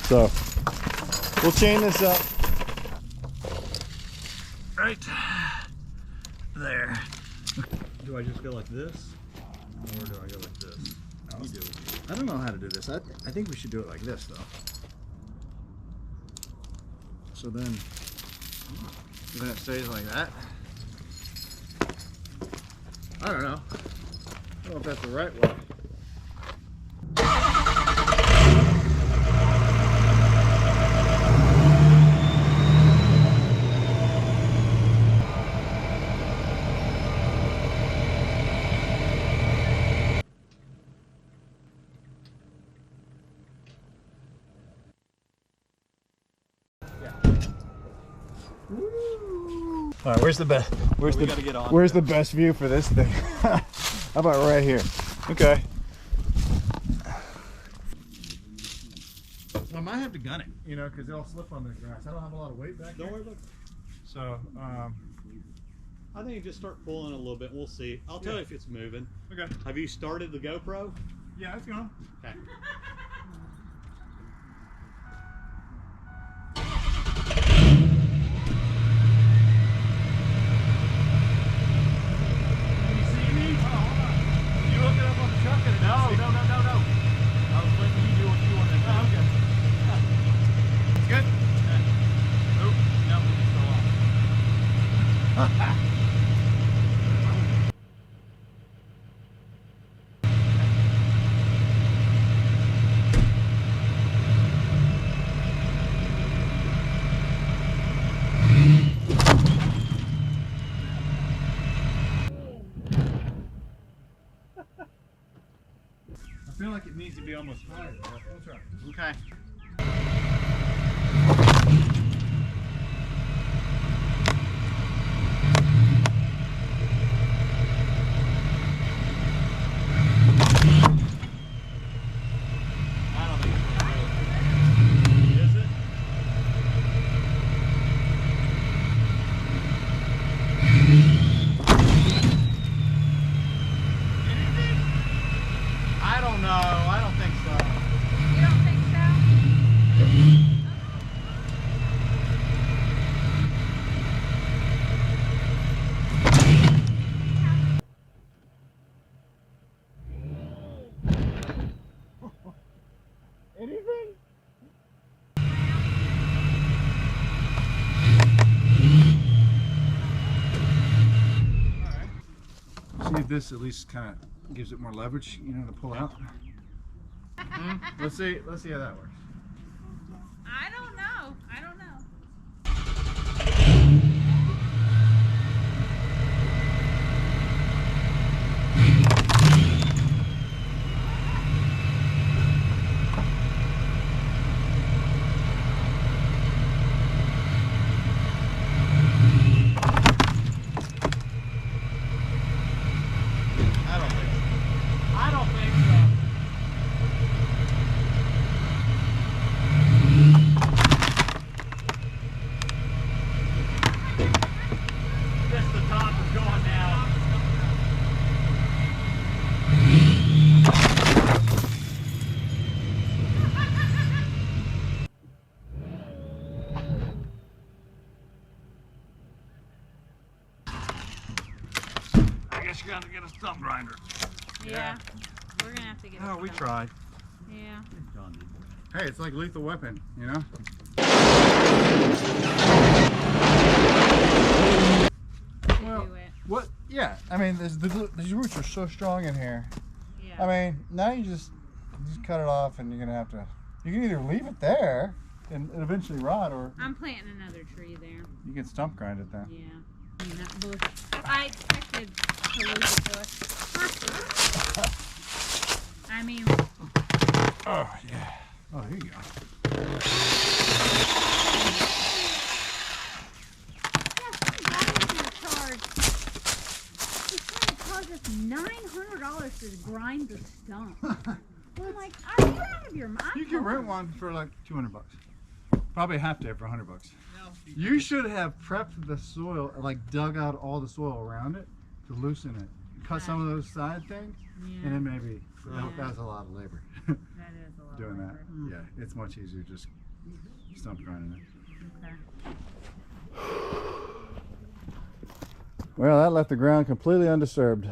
So we'll chain this up. Right there. Do I just go like this, or do I go like this? You do it. I don't know how to do this. I think we should do it like this, though. So then it stays like that. I don't know. I don't know if that's the right way. All right, where's the best? Where's the best view for this thing? How about right here? Okay. I might have to gun it, you know, because it'll slip on the grass. I don't have a lot of weight back there. Don't worry about it. So, I think you just start pulling it a little bit. We'll see. I'll tell you if it's moving. Okay. Have you started the GoPro? Yeah, it's going. Okay. I feel like it needs to be almost higher. We'll try. Okay. Anything? Alright. See if this at least kind of gives it more leverage, you know, to pull out. Let's see how that works. I don't know. I don't know. I don't think so. Just the top is going now. I guess you gotta get a thumb grinder. Yeah. We're gonna have to get. Oh, we some. tried. Yeah. Hey, it's like Lethal Weapon, you know? Well, Do it. what? Yeah, I mean, these roots are so strong in here. Yeah. I mean, now you just cut it off, and you're gonna have to. You can either leave it there and eventually rot, or I'm planting another tree there. you can stump grind it then. Yeah. And that bush. I expected to lose the bush. I mean. Oh yeah. Oh, there you go. $900 to grind the stump. I'm like, are you out of your mind? You can rent one for like $200. Probably have to for $100. You should have prepped the soil, like dug out all the soil around it to loosen it. Cut some of those side things, and then maybe that was a lot of labor. That is a lot. doing that. Yeah, it's much easier just stump grinding it. Okay. Well, that left the ground completely undisturbed.